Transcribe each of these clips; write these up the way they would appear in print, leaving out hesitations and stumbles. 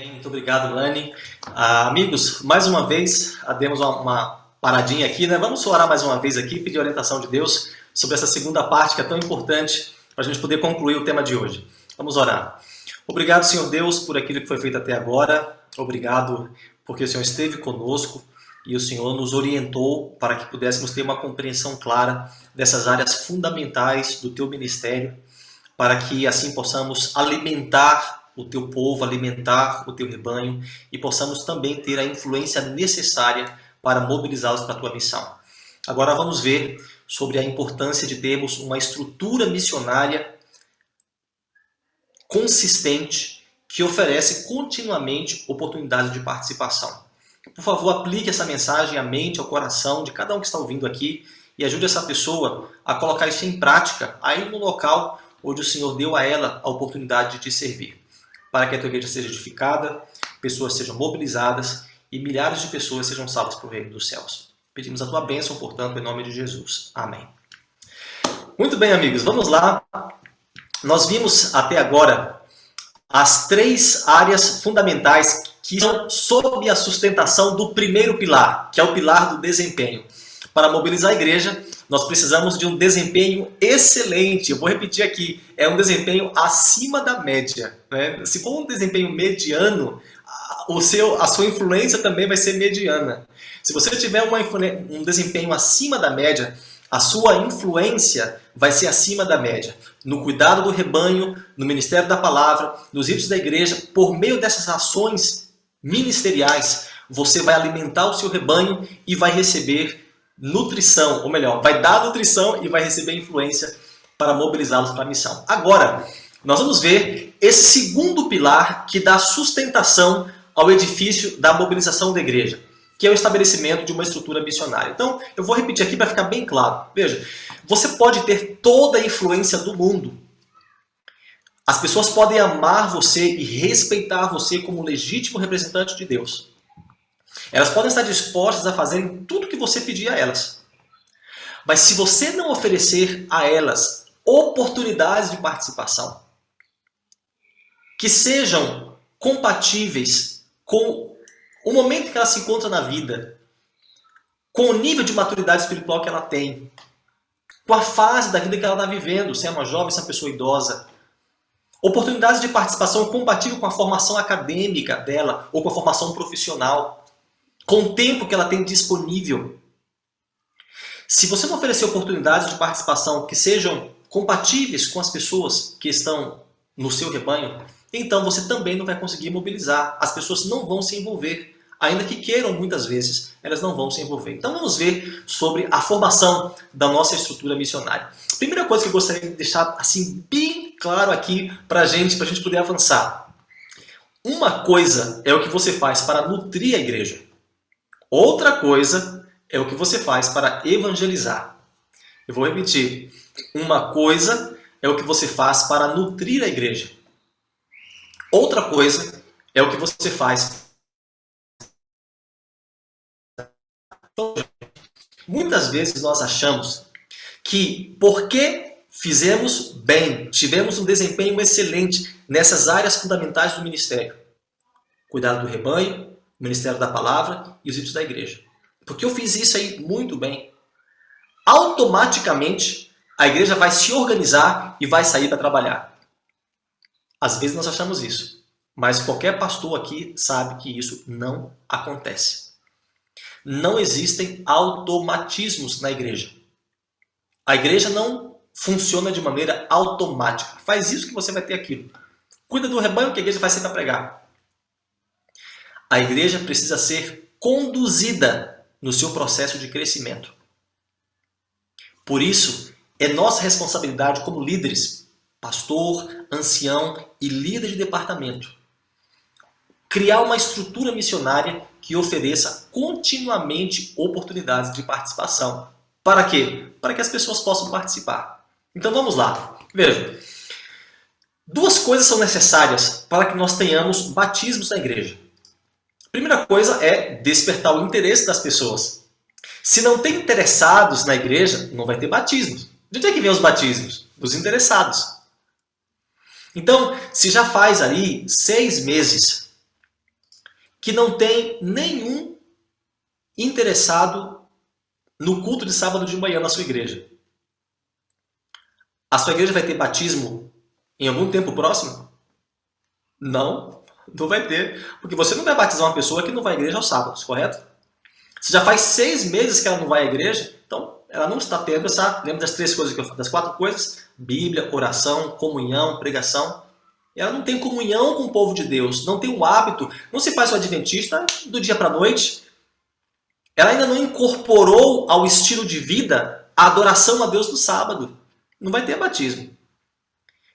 Bem, muito obrigado, Lani. Amigos, mais uma vez, demos uma paradinha aqui, né? Vamos orar mais uma vez aqui, pedir orientação de Deus sobre essa segunda parte que é tão importante para a gente poder concluir o tema de hoje. Vamos orar. Obrigado, Senhor Deus, por aquilo que foi feito até agora. Obrigado porque o Senhor esteve conosco e o Senhor nos orientou para que pudéssemos ter uma compreensão clara dessas áreas fundamentais do Teu ministério, para que assim possamos alimentar o Teu povo, alimentar o Teu rebanho e possamos também ter a influência necessária para mobilizá-los para a Tua missão. Agora vamos ver sobre a importância de termos uma estrutura missionária consistente que oferece continuamente oportunidades de participação. Por favor, aplique essa mensagem à mente, ao coração de cada um que está ouvindo aqui e ajude essa pessoa a colocar isso em prática aí no local onde o Senhor deu a ela a oportunidade de te servir. Para que a tua igreja seja edificada, pessoas sejam mobilizadas e milhares de pessoas sejam salvas para o reino dos céus. Pedimos a tua bênção, portanto, em nome de Jesus. Amém. Muito bem, amigos, vamos lá. Nós vimos até agora as três áreas fundamentais que são sob a sustentação do primeiro pilar, que é o pilar do desempenho. Para mobilizar a igreja, nós precisamos de um desempenho excelente. Eu vou repetir aqui, é um desempenho acima da média, né? Se for um desempenho mediano, a sua influência também vai ser mediana. Se você tiver um desempenho acima da média, a sua influência vai ser acima da média. No cuidado do rebanho, no ministério da palavra, nos ritos da igreja, por meio dessas ações ministeriais, você vai alimentar o seu rebanho e vai receber nutrição, ou melhor, vai dar nutrição e vai receber influência para mobilizá-los para a missão. Agora, nós vamos ver esse segundo pilar que dá sustentação ao edifício da mobilização da igreja, que é o estabelecimento de uma estrutura missionária. Então, eu vou repetir aqui para ficar bem claro. Veja, você pode ter toda a influência do mundo. As pessoas podem amar você e respeitar você como legítimo representante de Deus. Elas podem estar dispostas a fazerem tudo que você pedir a elas. Mas se você não oferecer a elas oportunidades de participação, que sejam compatíveis com o momento que ela se encontra na vida, com o nível de maturidade espiritual que ela tem, com a fase da vida que ela está vivendo, se é uma jovem, se é uma pessoa idosa, oportunidades de participação compatível com a formação acadêmica dela ou com a formação profissional, com o tempo que ela tem disponível. Se você não oferecer oportunidades de participação que sejam compatíveis com as pessoas que estão no seu rebanho, então você também não vai conseguir mobilizar. As pessoas não vão se envolver. Ainda que queiram, muitas vezes, elas não vão se envolver. Então vamos ver sobre a formação da nossa estrutura missionária. Primeira coisa que eu gostaria de deixar assim bem claro aqui para a gente poder avançar. Uma coisa é o que você faz para nutrir a igreja. Outra coisa é o que você faz para evangelizar. Eu vou repetir. Uma coisa é o que você faz para nutrir a igreja. Outra coisa é o que você faz. Muitas vezes nós achamos que porque fizemos bem, tivemos um desempenho excelente nessas áreas fundamentais do ministério, cuidado do rebanho, ministério da palavra e os ritos da igreja. Porque eu fiz isso aí muito bem, automaticamente a igreja vai se organizar e vai sair para trabalhar. Às vezes nós achamos isso, mas qualquer pastor aqui sabe que isso não acontece. Não existem automatismos na igreja. A igreja não funciona de maneira automática. Faz isso que você vai ter aquilo. Cuida do rebanho que a igreja vai ser para pregar. A igreja precisa ser conduzida no seu processo de crescimento. Por isso, é nossa responsabilidade como líderes, pastor, ancião e líder de departamento, criar uma estrutura missionária que ofereça continuamente oportunidades de participação. Para quê? Para que as pessoas possam participar. Então vamos lá. Veja, duas coisas são necessárias para que nós tenhamos batismos na igreja. A primeira coisa é despertar o interesse das pessoas. Se não tem interessados na igreja, não vai ter batismos. De onde é que vem os batismos? Dos interessados. Então, se já faz aí 6 meses que não tem nenhum interessado no culto de sábado de manhã na sua igreja? A sua igreja vai ter batismo em algum tempo próximo? Não, não vai ter. Porque você não vai batizar uma pessoa que não vai à igreja aos sábados, correto? Se já faz 6 meses que ela não vai à igreja, então ela não está tendo essa... Lembra das 3 coisas que eu falei? Das 4 coisas? Bíblia, oração, comunhão, pregação. Ela não tem comunhão com o povo de Deus, não tem o hábito, não se faz o adventista do dia para a noite. Ela ainda não incorporou ao estilo de vida a adoração a Deus no sábado. Não vai ter batismo.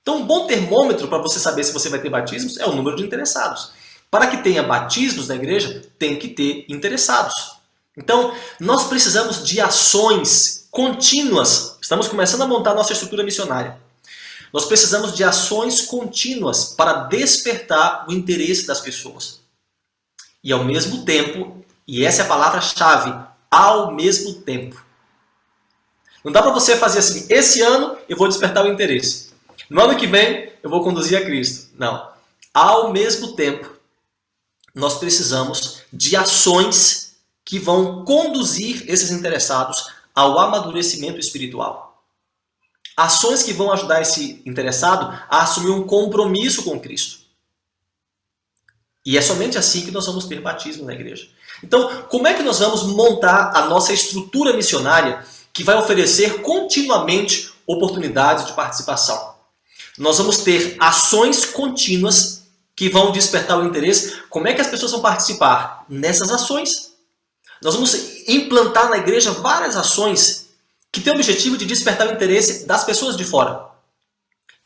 Então, um bom termômetro para você saber se você vai ter batismos é o número de interessados. Para que tenha batismos na igreja, tem que ter interessados. Então, nós precisamos de ações contínuas. Estamos começando a montar nossa estrutura missionária. Nós precisamos de ações contínuas para despertar o interesse das pessoas. E ao mesmo tempo, e essa é a palavra-chave, ao mesmo tempo. Não dá para você fazer assim, esse ano eu vou despertar o interesse. No ano que vem eu vou conduzir a Cristo. Não. Ao mesmo tempo, nós precisamos de ações que vão conduzir esses interessados ao amadurecimento espiritual. Ações que vão ajudar esse interessado a assumir um compromisso com Cristo. E é somente assim que nós vamos ter batismo na igreja. Então, como é que nós vamos montar a nossa estrutura missionária que vai oferecer continuamente oportunidades de participação? Nós vamos ter ações contínuas que vão despertar o interesse. Como é que as pessoas vão participar? Nessas ações. Nós vamos implantar na igreja várias ações que têm o objetivo de despertar o interesse das pessoas de fora.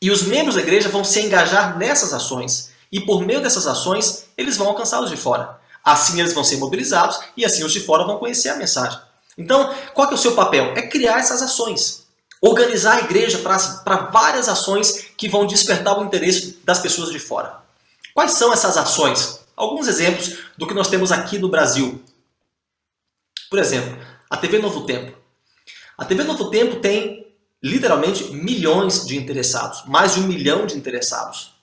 E os membros da igreja vão se engajar nessas ações. E por meio dessas ações, eles vão alcançar os de fora. Assim eles vão ser mobilizados e assim os de fora vão conhecer a mensagem. Então, qual que é o seu papel? É criar essas ações. Organizar a igreja para várias ações que vão despertar o interesse das pessoas de fora. Quais são essas ações? Alguns exemplos do que nós temos aqui no Brasil. Por exemplo, a TV Novo Tempo. A TV Novo Tempo tem, literalmente, milhões de interessados. Mais de 1 milhão de interessados.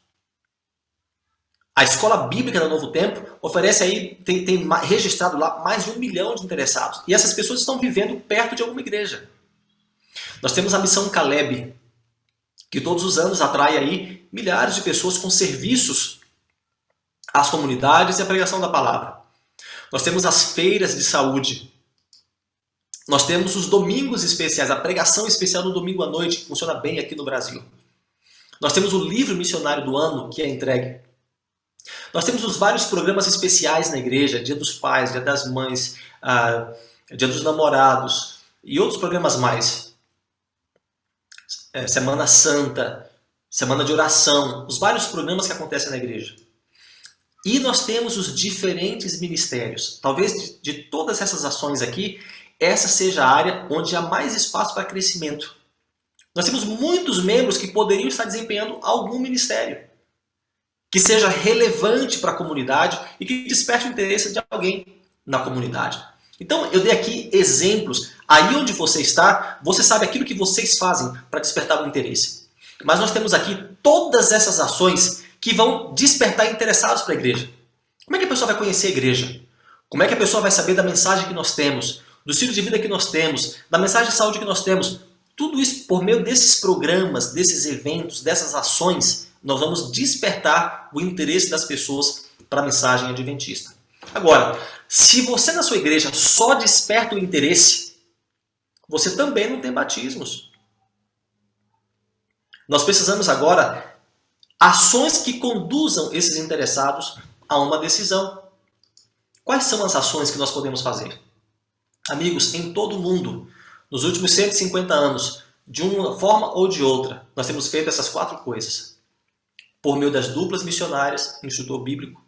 A Escola Bíblica da Novo Tempo oferece aí, tem registrado lá mais de 1 milhão de interessados. E essas pessoas estão vivendo perto de alguma igreja. Nós temos a Missão Caleb, que todos os anos atrai aí milhares de pessoas com serviços às comunidades e à pregação da palavra. Nós temos as feiras de saúde. Nós temos os domingos especiais, a pregação especial no domingo à noite, que funciona bem aqui no Brasil. Nós temos o livro missionário do ano, que é entregue. Nós temos os vários programas especiais na igreja, Dia dos Pais, Dia das Mães, Dia dos Namorados e outros programas mais. Semana Santa, Semana de Oração, os vários programas que acontecem na igreja. E nós temos os diferentes ministérios. Talvez de todas essas ações aqui, essa seja a área onde há mais espaço para crescimento. Nós temos muitos membros que poderiam estar desempenhando algum ministério que seja relevante para a comunidade e que desperte o interesse de alguém na comunidade. Então, eu dei aqui exemplos. Aí onde você está, você sabe aquilo que vocês fazem para despertar o interesse. Mas nós temos aqui todas essas ações que vão despertar interessados para a igreja. Como é que a pessoa vai conhecer a igreja? Como é que a pessoa vai saber da mensagem que nós temos, do estilo de vida que nós temos, da mensagem de saúde que nós temos? Tudo isso por meio desses programas, desses eventos, dessas ações, nós vamos despertar o interesse das pessoas para a mensagem adventista. Agora, se você na sua igreja só desperta o interesse, você também não tem batismos. Nós precisamos agora ações que conduzam esses interessados a uma decisão. Quais são as ações que nós podemos fazer? Amigos, em todo o mundo, nos últimos 150 anos, de uma forma ou de outra, nós temos feito essas 4 coisas. Por meio das duplas missionárias, Instituto Bíblico,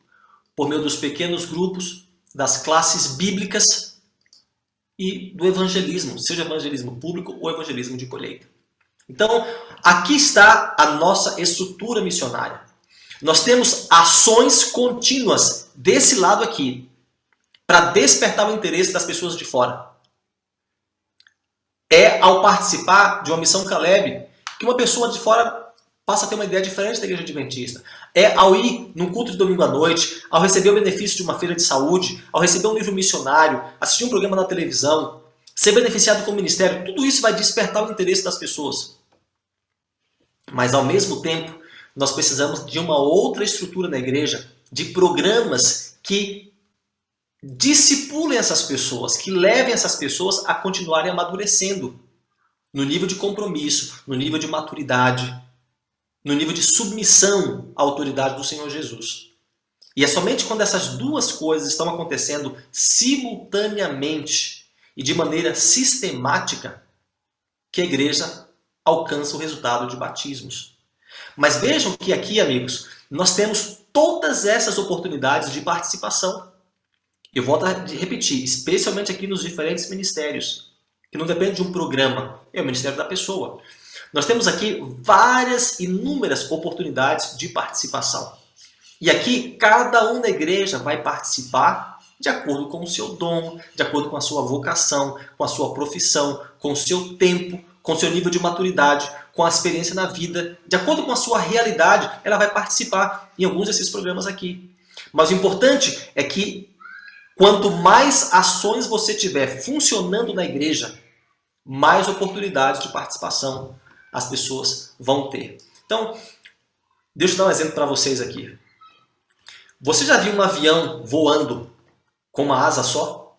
por meio dos pequenos grupos, das classes bíblicas e do evangelismo, seja evangelismo público ou evangelismo de colheita. Então, aqui está a nossa estrutura missionária. Nós temos ações contínuas desse lado aqui, para despertar o interesse das pessoas de fora. É ao participar de uma missão Caleb que uma pessoa de fora passa a ter uma ideia diferente da igreja adventista. É ao ir num culto de domingo à noite, ao receber o benefício de uma feira de saúde, ao receber um livro missionário, assistir um programa na televisão, ser beneficiado com o ministério, tudo isso vai despertar o interesse das pessoas. Mas ao mesmo tempo, nós precisamos de uma outra estrutura na igreja, de programas que discipulem essas pessoas, que levem essas pessoas a continuarem amadurecendo no nível de compromisso, no nível de maturidade, no nível de submissão à autoridade do Senhor Jesus. E é somente quando essas duas coisas estão acontecendo simultaneamente e de maneira sistemática que a igreja alcança o resultado de batismos. Mas vejam que aqui, amigos, nós temos todas essas oportunidades de participação. Eu volto a repetir, especialmente aqui nos diferentes ministérios, que não depende de um programa, é o ministério da pessoa. Nós temos aqui várias, inúmeras oportunidades de participação. E aqui, cada um na igreja vai participar de acordo com o seu dom, de acordo com a sua vocação, com a sua profissão, com o seu tempo, com o seu nível de maturidade, com a experiência na vida. De acordo com a sua realidade, ela vai participar em alguns desses programas aqui. Mas o importante é que quanto mais ações você tiver funcionando na igreja, mais oportunidades de participação as pessoas vão ter. Então, deixa eu dar um exemplo para vocês aqui. Você já viu um avião voando com uma asa só?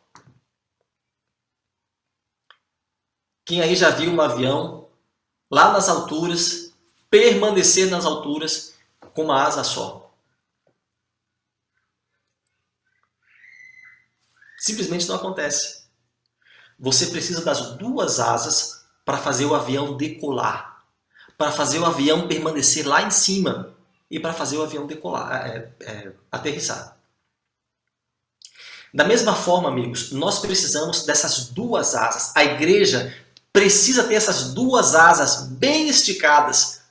Quem aí já viu um avião lá nas alturas, permanecer nas alturas com uma asa só? Simplesmente não acontece. Você precisa das duas asas para fazer o avião decolar, para fazer o avião permanecer lá em cima e para fazer o avião decolar, aterrissar. Da mesma forma, amigos, nós precisamos dessas duas asas. A igreja precisa ter essas duas asas bem esticadas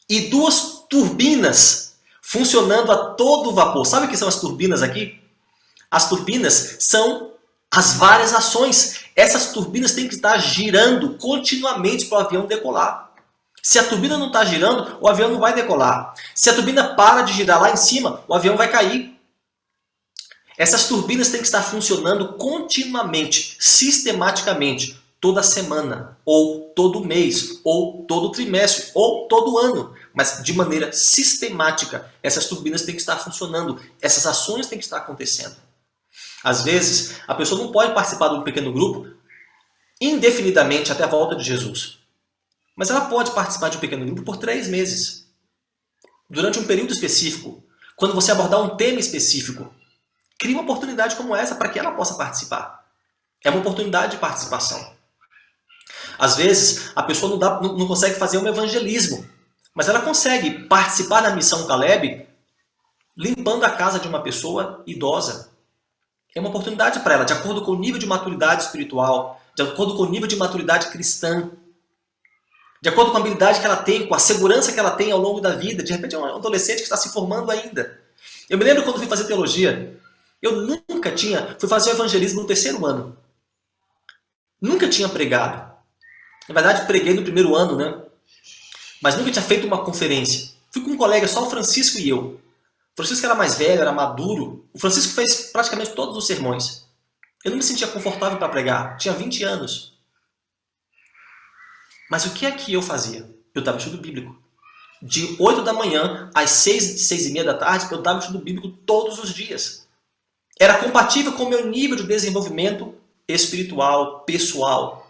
e duas turbinas funcionando a todo vapor. Sabe o que são as turbinas aqui? As turbinas são as várias ações. Essas turbinas têm que estar girando continuamente para o avião decolar. Se a turbina não está girando, o avião não vai decolar. Se a turbina para de girar lá em cima, o avião vai cair. Essas turbinas têm que estar funcionando continuamente, sistematicamente, toda semana, ou todo mês, ou todo trimestre, ou todo ano. Mas de maneira sistemática, essas turbinas têm que estar funcionando, essas ações têm que estar acontecendo. Às vezes, a pessoa não pode participar de um pequeno grupo indefinidamente até a volta de Jesus. Mas ela pode participar de um pequeno grupo por 3 meses. Durante um período específico. Quando você abordar um tema específico. Crie uma oportunidade como essa para que ela possa participar. É uma oportunidade de participação. Às vezes, a pessoa não consegue fazer um evangelismo. Mas ela consegue participar da missão Caleb limpando a casa de uma pessoa idosa. É uma oportunidade para ela, de acordo com o nível de maturidade espiritual, de acordo com o nível de maturidade cristã, de acordo com a habilidade que ela tem, com a segurança que ela tem ao longo da vida. De repente é um adolescente que está se formando ainda. Eu me lembro quando fui fazer teologia, eu nunca fui fazer o evangelismo no 3º ano. Nunca tinha pregado. Na verdade, preguei no 1º ano, né? Mas nunca tinha feito uma conferência. Fui com um colega, só o Francisco e eu. O Francisco era mais velho, era maduro. O Francisco fez praticamente todos os sermões. Eu não me sentia confortável para pregar. Tinha 20 anos. Mas o que é que eu fazia? Eu dava estudo bíblico. De 8 da manhã às 6h30 da tarde, eu dava estudo bíblico todos os dias. Era compatível com o meu nível de desenvolvimento espiritual, pessoal.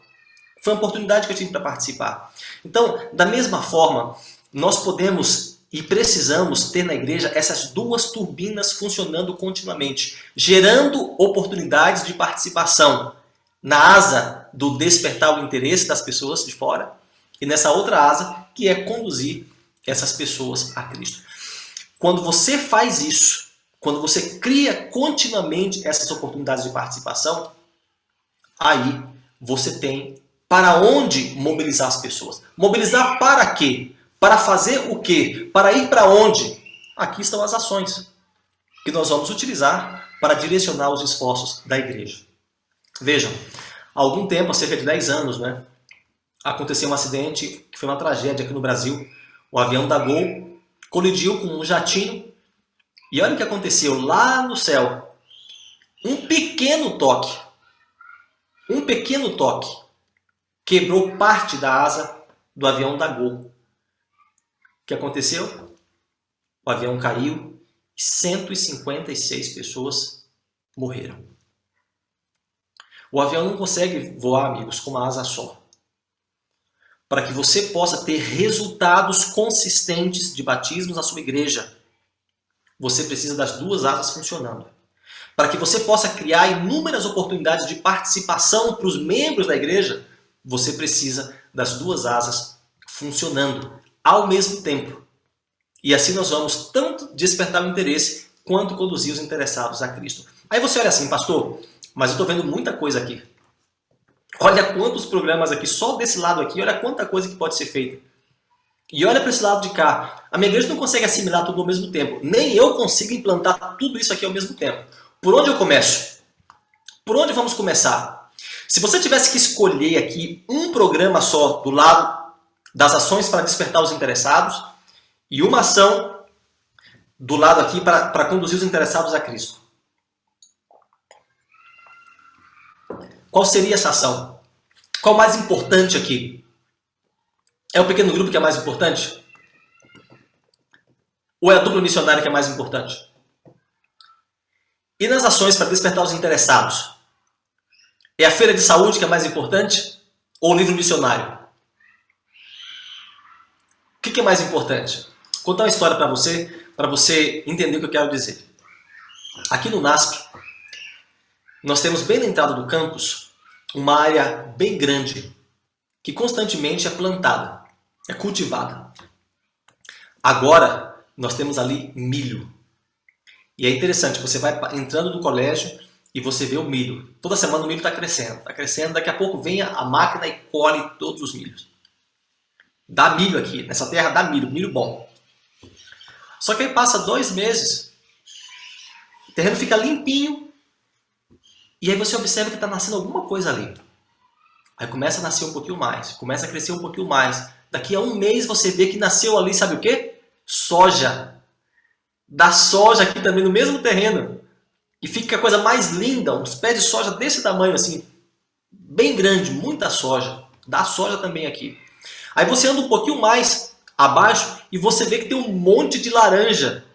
Foi uma oportunidade que eu tive para participar. Então, da mesma forma, nós podemos e precisamos ter na igreja essas duas turbinas funcionando continuamente, gerando oportunidades de participação na asa do despertar o interesse das pessoas de fora e nessa outra asa que é conduzir essas pessoas a Cristo. Quando você faz isso, quando você cria continuamente essas oportunidades de participação, aí você tem para onde mobilizar as pessoas. Mobilizar para quê? Para fazer o quê? Para ir para onde? Aqui estão as ações que nós vamos utilizar para direcionar os esforços da igreja. Vejam, há algum tempo, há cerca de 10 anos, aconteceu um acidente que foi uma tragédia aqui no Brasil. O avião da Gol colidiu com um jatinho e olha o que aconteceu lá no céu. Um pequeno toque quebrou parte da asa do avião da Gol. O que aconteceu? O avião caiu e 156 pessoas morreram. O avião não consegue voar, amigos, com uma asa só. Para que você possa ter resultados consistentes de batismos na sua igreja, você precisa das duas asas funcionando. Para que você possa criar inúmeras oportunidades de participação para os membros da igreja, você precisa das duas asas funcionando ao mesmo tempo. E assim nós vamos tanto despertar o interesse quanto conduzir os interessados a Cristo. Aí você olha assim, pastor, mas eu estou vendo muita coisa aqui. Olha quantos programas aqui, só desse lado aqui, olha quanta coisa que pode ser feita. E olha para esse lado de cá. A minha igreja não consegue assimilar tudo ao mesmo tempo. Nem eu consigo implantar tudo isso aqui ao mesmo tempo. Por onde eu começo? Por onde vamos começar? Se você tivesse que escolher aqui um programa só do lado das ações para despertar os interessados e uma ação do lado aqui para conduzir os interessados a Cristo, qual seria essa ação? Qual mais importante aqui? É o pequeno grupo que é mais importante? Ou é a dupla missionária que é mais importante? E nas ações para despertar os interessados? É a feira de saúde que é mais importante? Ou o livro missionário? O que é mais importante? Vou contar uma história para você entender o que eu quero dizer. Aqui no NASP, nós temos bem na entrada do campus uma área bem grande que constantemente é plantada, é cultivada. Agora, nós temos ali milho. E é interessante, você vai entrando no colégio e você vê o milho. Toda semana o milho está crescendo, daqui a pouco vem a máquina e colhe todos os milhos. Dá milho aqui, nessa terra dá milho bom. Só que aí passa 2 meses, o terreno fica limpinho, e aí você observa que está nascendo alguma coisa ali. Aí começa a nascer um pouquinho mais, começa a crescer um pouquinho mais. Daqui a 1 mês você vê que nasceu ali, sabe o quê? Soja. Dá soja aqui também no mesmo terreno. E fica a coisa mais linda, uns pés de soja desse tamanho assim, bem grande, muita soja. Dá soja também aqui. Aí você anda um pouquinho mais abaixo e você vê que tem um monte de laranja.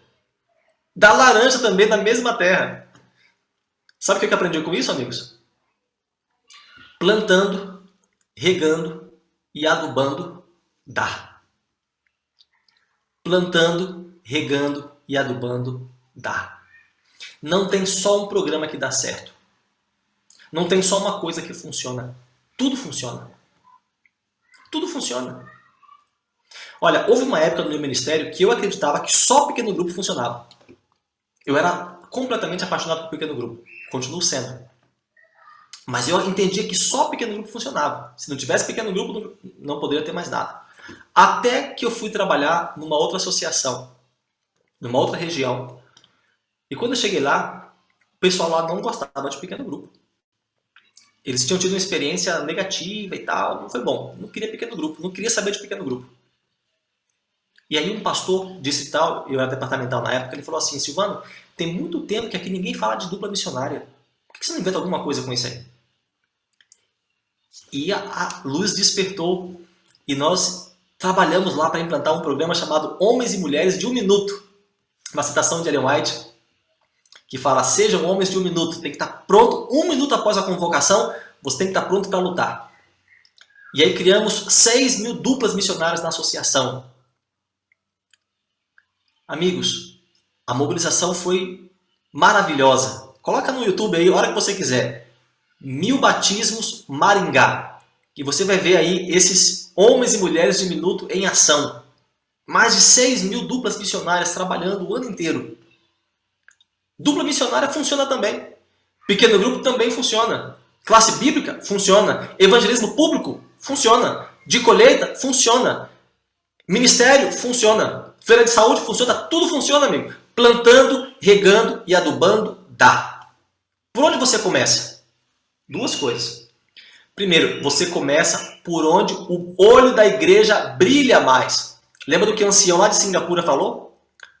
Dá laranja também na mesma terra. Sabe o que eu aprendi com isso, amigos? Plantando, regando e adubando, dá. Plantando, regando e adubando, dá. Não tem só um programa que dá certo. Não tem só uma coisa que funciona. Tudo funciona. Tudo funciona. Olha, houve uma época no meu ministério que eu acreditava que só pequeno grupo funcionava. Eu era completamente apaixonado por pequeno grupo. Continuo sendo. Mas eu entendia que só pequeno grupo funcionava. Se não tivesse pequeno grupo, não poderia ter mais nada. Até que eu fui trabalhar numa outra associação, numa outra região. E quando eu cheguei lá, o pessoal lá não gostava de pequeno grupo. Eles tinham tido uma experiência negativa e tal, não foi bom. Não queria pequeno grupo, não queria saber de pequeno grupo. E aí um pastor distrital, eu era departamental na época, ele falou assim: Silvano, tem muito tempo que aqui ninguém fala de dupla missionária. Por que você não inventa alguma coisa com isso aí? E a luz despertou e nós trabalhamos lá para implantar um programa chamado Homens e Mulheres de 1 Minuto. Uma citação de Ellen White, que fala: sejam homens de 1 minuto, tem que estar pronto 1 minuto após a convocação, você tem que estar pronto para lutar. E aí criamos 6.000 duplas missionárias na associação. Amigos, a mobilização foi maravilhosa. Coloca no YouTube aí, a hora que você quiser. 1000 batismos Maringá. E você vai ver aí esses homens e mulheres de minuto em ação. Mais de 6.000 duplas missionárias trabalhando o ano inteiro. Dupla missionária funciona também. Pequeno grupo também funciona. Classe bíblica funciona. Evangelismo público funciona. De colheita funciona. Ministério funciona. Feira de saúde funciona. Tudo funciona, amigo. Plantando, regando e adubando, dá. Por onde você começa? 2 coisas. Primeiro, você começa por onde o olho da igreja brilha mais. Lembra do que o ancião lá de Singapura falou?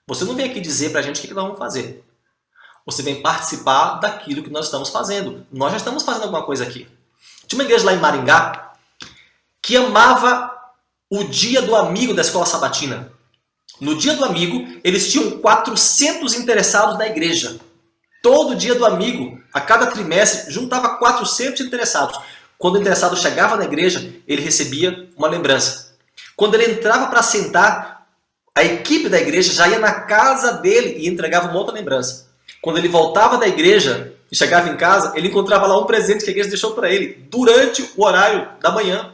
Você não vem aqui dizer para a gente o que nós vamos fazer. Você vem participar daquilo que nós estamos fazendo. Nós já estamos fazendo alguma coisa aqui. Tinha uma igreja lá em Maringá que amava o dia do amigo da escola sabatina. No dia do amigo, eles tinham 400 interessados na igreja. Todo dia do amigo, a cada trimestre, juntava 400 interessados. Quando o interessado chegava na igreja, ele recebia uma lembrança. Quando ele entrava para sentar, a equipe da igreja já ia na casa dele e entregava uma outra lembrança. Quando ele voltava da igreja e chegava em casa, ele encontrava lá um presente que a igreja deixou para ele durante o horário da manhã.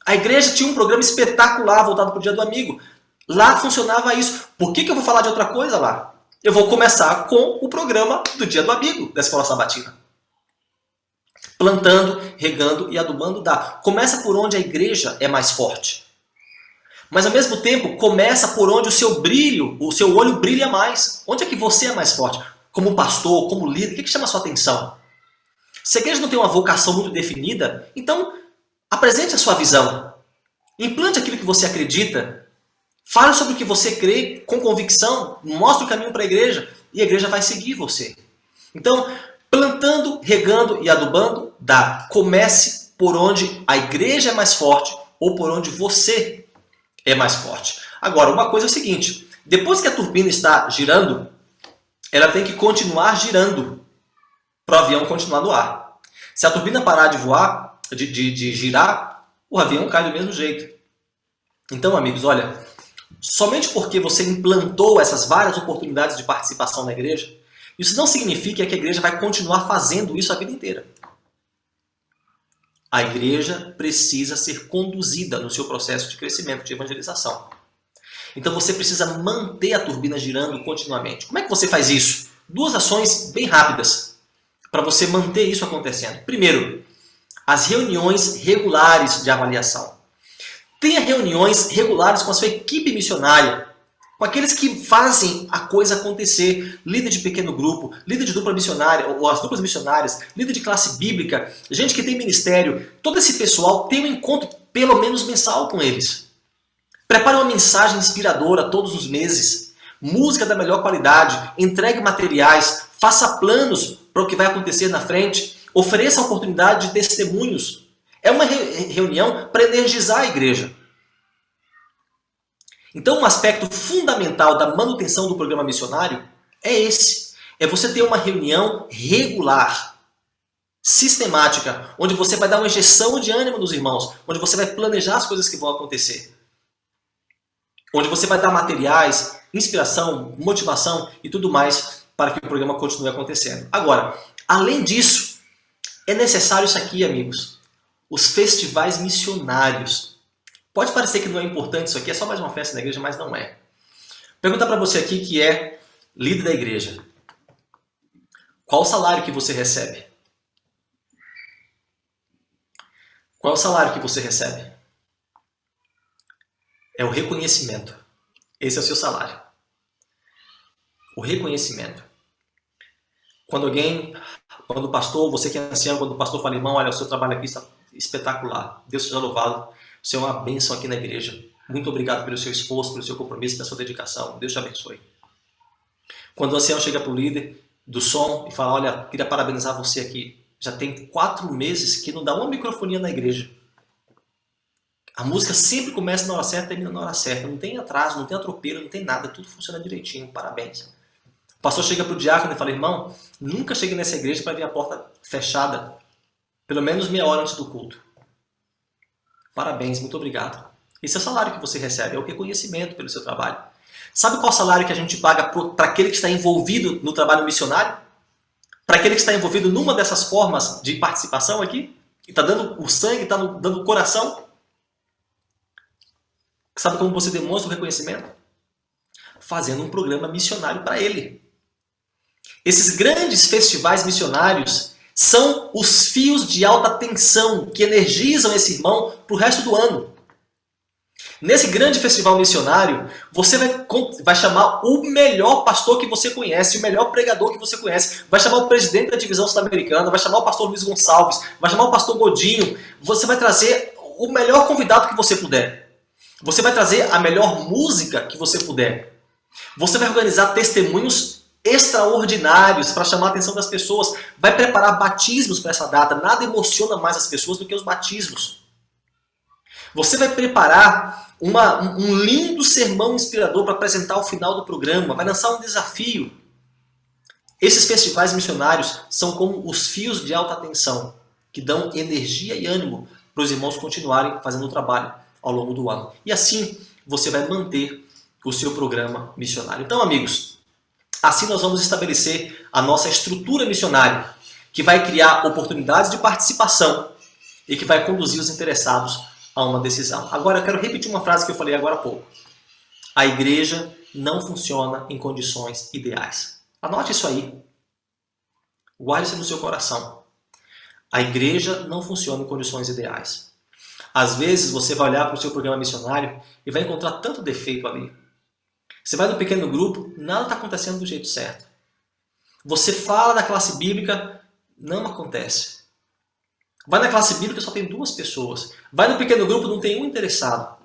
A igreja tinha um programa espetacular voltado para o dia do amigo. Lá funcionava isso. Por que eu vou falar de outra coisa lá? Eu vou começar com o programa do dia do amigo da escola sabatina. Plantando, regando e adubando dá. Começa por onde a igreja é mais forte. Mas ao mesmo tempo, começa por onde o seu brilho, o seu olho brilha mais. Onde é que você é mais forte? Como pastor, como líder, o que chama a sua atenção? Se a igreja não tem uma vocação muito definida, então apresente a sua visão. Implante aquilo que você acredita. Fale sobre o que você crê com convicção. Mostre o caminho para a igreja e a igreja vai seguir você. Então, plantando, regando e adubando, dá. Comece por onde a igreja é mais forte ou por onde você é mais forte. Agora, uma coisa é o seguinte. Depois que a turbina está girando, ela tem que continuar girando para o avião continuar no ar. Se a turbina parar de voar, de girar, o avião cai do mesmo jeito. Então, amigos, olha, somente porque você implantou essas várias oportunidades de participação na igreja, isso não significa que a igreja vai continuar fazendo isso a vida inteira. A igreja precisa ser conduzida no seu processo de crescimento, de evangelização. Então você precisa manter a turbina girando continuamente. Como é que você faz isso? Duas ações bem rápidas para você manter isso acontecendo. Primeiro, as reuniões regulares de avaliação. Tenha reuniões regulares com a sua equipe missionária, com aqueles que fazem a coisa acontecer. Líder de pequeno grupo, líder de dupla missionária, ou as duplas missionárias, líder de classe bíblica, gente que tem ministério. Todo esse pessoal tem um encontro pelo menos mensal com eles. Prepare uma mensagem inspiradora todos os meses. Música da melhor qualidade, entregue materiais, faça planos para o que vai acontecer na frente, ofereça a oportunidade de testemunhos. É uma reunião para energizar a igreja. Então, um aspecto fundamental da manutenção do programa missionário é esse. É você ter uma reunião regular, sistemática, onde você vai dar uma injeção de ânimo nos irmãos, onde você vai planejar as coisas que vão acontecer. Onde você vai dar materiais, inspiração, motivação e tudo mais para que o programa continue acontecendo. Agora, além disso, é necessário isso aqui, amigos. Os festivais missionários. Pode parecer que não é importante isso aqui, é só mais uma festa da igreja, mas não é. Perguntar para você aqui que é líder da igreja. Qual o salário que você recebe? Qual é o salário que você recebe? É o reconhecimento. Esse é o seu salário. O reconhecimento. Quando o pastor, você que é ancião, quando o pastor fala, irmão, olha, o seu trabalho aqui está espetacular. Deus seja louvado. Você é uma bênção aqui na igreja. Muito obrigado pelo seu esforço, pelo seu compromisso, pela sua dedicação. Deus te abençoe. Quando o ancião chega para o líder do som e fala, olha, queria parabenizar você aqui. Já tem 4 meses que não dá uma microfonia na igreja. A música sempre começa na hora certa e termina na hora certa. Não tem atraso, não tem atropelo, não tem nada. Tudo funciona direitinho. Parabéns. O pastor chega para o diácono e fala, irmão, nunca cheguei nessa igreja para ver a porta fechada. Pelo menos meia hora antes do culto. Parabéns, muito obrigado. Esse é o salário que você recebe, é o reconhecimento pelo seu trabalho. Sabe qual salário que a gente paga para aquele que está envolvido no trabalho missionário? Para aquele que está envolvido numa dessas formas de participação aqui? Que está dando o sangue, está dando o coração? Sabe como você demonstra o reconhecimento? Fazendo um programa missionário para ele. Esses grandes festivais missionários são os fios de alta tensão que energizam esse irmão para o resto do ano. Nesse grande festival missionário, você vai chamar o melhor pastor que você conhece, o melhor pregador que você conhece, vai chamar o presidente da divisão sul-americana, vai chamar o pastor Luiz Gonçalves, vai chamar o pastor Godinho, você vai trazer o melhor convidado que você puder. Você vai trazer a melhor música que você puder. Você vai organizar testemunhos extraordinários para chamar a atenção das pessoas. Vai preparar batismos para essa data. Nada emociona mais as pessoas do que os batismos. Você vai preparar um lindo sermão inspirador para apresentar ao final do programa. Vai lançar um desafio. Esses festivais missionários são como os fios de alta tensão, que dão energia e ânimo para os irmãos continuarem fazendo o trabalho ao longo do ano. E assim você vai manter o seu programa missionário. Então, amigos, assim nós vamos estabelecer a nossa estrutura missionária, que vai criar oportunidades de participação e que vai conduzir os interessados a uma decisão. Agora, eu quero repetir uma frase que eu falei agora há pouco. A igreja não funciona em condições ideais. Anote isso aí. Guarde isso no seu coração. A igreja não funciona em condições ideais. Às vezes você vai olhar para o seu programa missionário e vai encontrar tanto defeito ali. Você vai no pequeno grupo, nada está acontecendo do jeito certo. Você fala da classe bíblica, não acontece. Vai na classe bíblica, só tem 2 pessoas. Vai no pequeno grupo, não tem um interessado.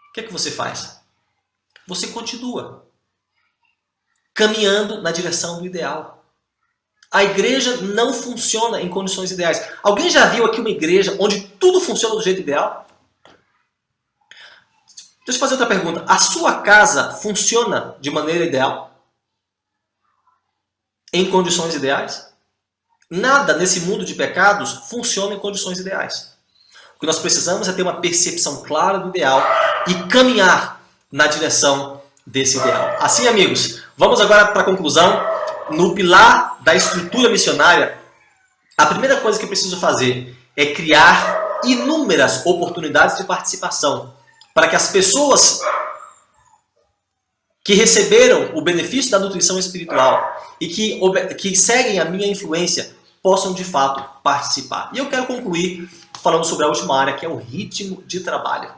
O que é que você faz? Você continua caminhando na direção do ideal. A igreja não funciona em condições ideais. Alguém já viu aqui uma igreja onde tudo funciona do jeito ideal? Deixa eu fazer outra pergunta. A sua casa funciona de maneira ideal? Em condições ideais? Nada nesse mundo de pecados funciona em condições ideais. O que nós precisamos é ter uma percepção clara do ideal e caminhar na direção desse ideal. Assim, amigos, vamos agora para a conclusão. No pilar da estrutura missionária, a primeira coisa que eu preciso fazer é criar inúmeras oportunidades de participação para que as pessoas que receberam o benefício da nutrição espiritual e que seguem a minha influência possam de fato participar. E eu quero concluir falando sobre a última área, que é o ritmo de trabalho.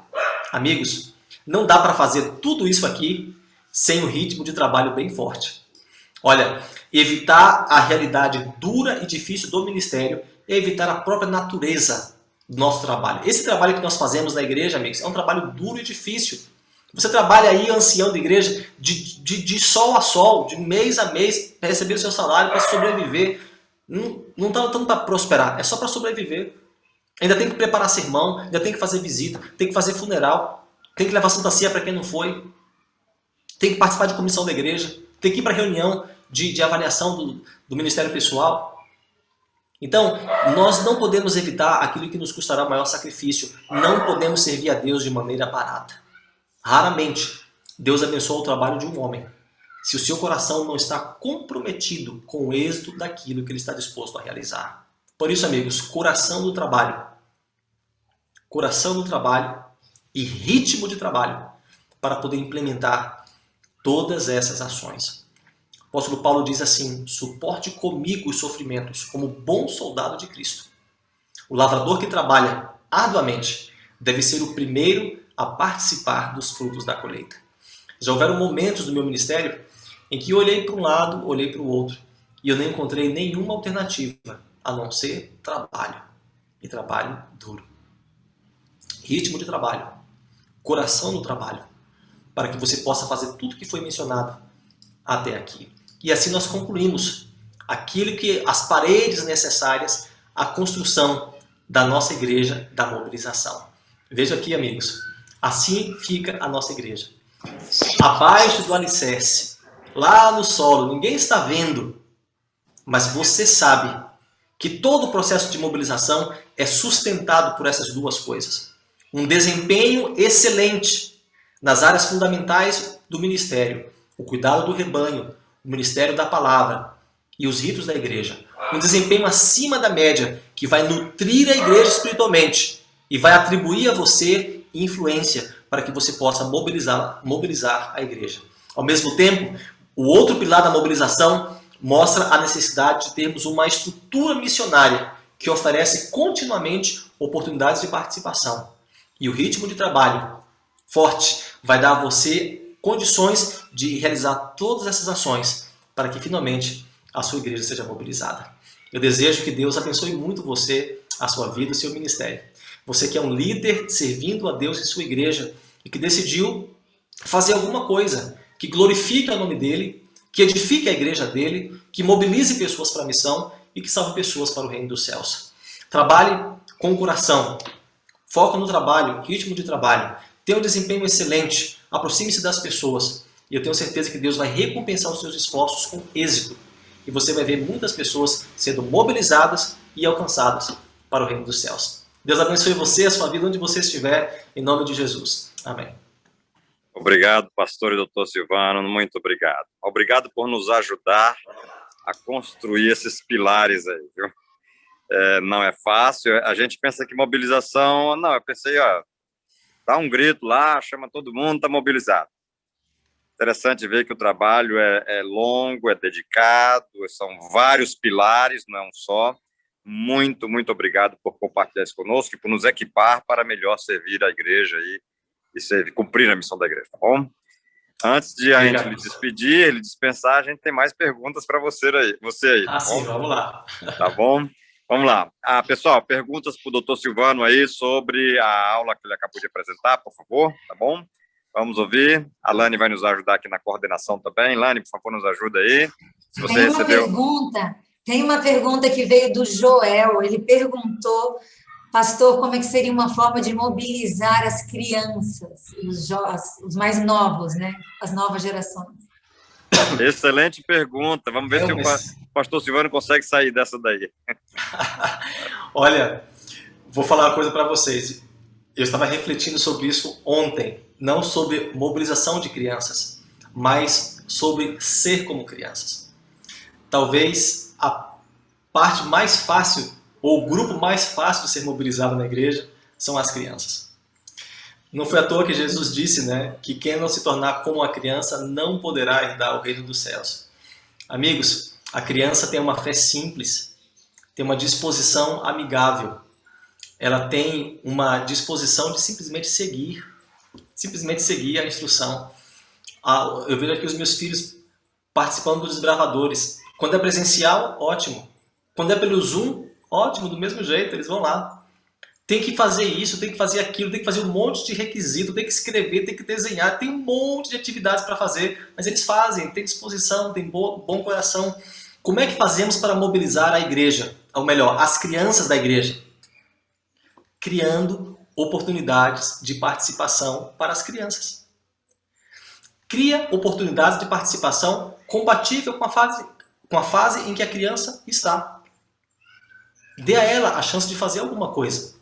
Amigos, não dá para fazer tudo isso aqui sem um ritmo de trabalho bem forte. Olha, evitar a realidade dura e difícil do ministério é evitar a própria natureza do nosso trabalho. Esse trabalho que nós fazemos na igreja, amigos, é um trabalho duro e difícil. Você trabalha aí, ancião da igreja, de sol a sol, de mês a mês, para receber o seu salário, para sobreviver. Não está lutando para prosperar, é só para sobreviver. Ainda tem que preparar sermão, ainda tem que fazer visita, tem que fazer funeral, tem que levar Santa Ceia para quem não foi, tem que participar de comissão da igreja, tem que ir para reunião de avaliação do ministério pessoal. Então, nós não podemos evitar aquilo que nos custará maior sacrifício. Não podemos servir a Deus de maneira barata. Raramente Deus abençoa o trabalho de um homem se o seu coração não está comprometido com o êxito daquilo que ele está disposto a realizar. Por isso, amigos, coração do trabalho e ritmo de trabalho para poder implementar todas essas ações. O apóstolo Paulo diz assim: suporte comigo os sofrimentos como bom soldado de Cristo. O lavrador que trabalha arduamente deve ser o primeiro a participar dos frutos da colheita. Já houveram momentos no meu ministério em que eu olhei para um lado, olhei para o outro, e eu não encontrei nenhuma alternativa a não ser trabalho, e trabalho duro. Ritmo de trabalho, coração no trabalho, para que você possa fazer tudo que foi mencionado até aqui. E assim nós concluímos aquilo que as paredes necessárias à construção da nossa igreja da mobilização. Veja aqui, amigos, assim fica a nossa igreja. Abaixo do alicerce, lá no solo, ninguém está vendo, mas você sabe que todo o processo de mobilização é sustentado por essas 2 coisas. Um desempenho excelente nas áreas fundamentais do ministério, o cuidado do rebanho, o ministério da palavra e os ritos da igreja. Um desempenho acima da média que vai nutrir a igreja espiritualmente e vai atribuir a você influência para que você possa mobilizar a igreja. Ao mesmo tempo, o outro pilar da mobilização mostra a necessidade de termos uma estrutura missionária que oferece continuamente oportunidades de participação. E o ritmo de trabalho forte vai dar a você condições de realizar todas essas ações para que finalmente a sua igreja seja mobilizada. Eu desejo que Deus abençoe muito você, a sua vida, o seu ministério. Você que é um líder servindo a Deus em sua igreja e que decidiu fazer alguma coisa que glorifique o nome dele, que edifique a igreja dele, que mobilize pessoas para a missão e que salve pessoas para o reino dos céus. Trabalhe com o coração, foca no trabalho, ritmo de trabalho, tenha um desempenho excelente, aproxime-se das pessoas e eu tenho certeza que Deus vai recompensar os seus esforços com êxito e você vai ver muitas pessoas sendo mobilizadas e alcançadas para o reino dos céus. Deus abençoe você, a sua vida, onde você estiver, em nome de Jesus. Amém. Obrigado, pastor e doutor Silvano, muito obrigado. Obrigado por nos ajudar a construir esses pilares aí, viu? Não é fácil, a gente pensa que mobilização, não, eu pensei, ó, dá um grito lá, chama todo mundo, tá mobilizado. Interessante ver que o trabalho é longo, é dedicado, são vários pilares, não é um só. Muito, muito obrigado por compartilhar isso conosco e por nos equipar para melhor servir a igreja e cumprir a missão da igreja, tá bom? Antes de a gente lhe despedir, lhe dispensar, a gente tem mais perguntas para você aí. Tá sim, vamos lá. Tá bom? Vamos lá. Pessoal, perguntas para o doutor Silvano aí sobre a aula que ele acabou de apresentar, por favor, tá bom? Vamos ouvir. A Lani vai nos ajudar aqui na coordenação também. Lani, por favor, nos ajuda aí. Se você Tem uma pergunta que veio do Joel. Ele perguntou, pastor, como é que seria uma forma de mobilizar as crianças, os mais novos, né? As novas gerações. Excelente pergunta. Vamos ver se o pastor Silvano consegue sair dessa daí. Olha, vou falar uma coisa para vocês. Eu estava refletindo sobre isso ontem. Não sobre mobilização de crianças, mas sobre ser como crianças. Talvez a parte mais fácil, ou o grupo mais fácil de ser mobilizado na igreja, são as crianças. Não foi à toa que Jesus disse, né, que quem não se tornar como a criança não poderá herdar o reino dos céus. Amigos, a criança tem uma fé simples, tem uma disposição amigável. Ela tem uma disposição de simplesmente seguir a instrução. Eu vejo aqui os meus filhos participando dos desbravadores. Quando é presencial, ótimo. Quando é pelo Zoom, ótimo, do mesmo jeito, eles vão lá. Tem que fazer isso, tem que fazer aquilo, tem que fazer um monte de requisito, tem que escrever, tem que desenhar, tem um monte de atividades para fazer, mas eles fazem, têm disposição, têm bom coração. Como é que fazemos para mobilizar a igreja? Ou melhor, as crianças da igreja? Criando oportunidades de participação para as crianças. Cria oportunidades de participação compatível com a fase em que a criança está. Dê a ela a chance de fazer alguma coisa.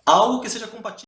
Algo que seja compatível.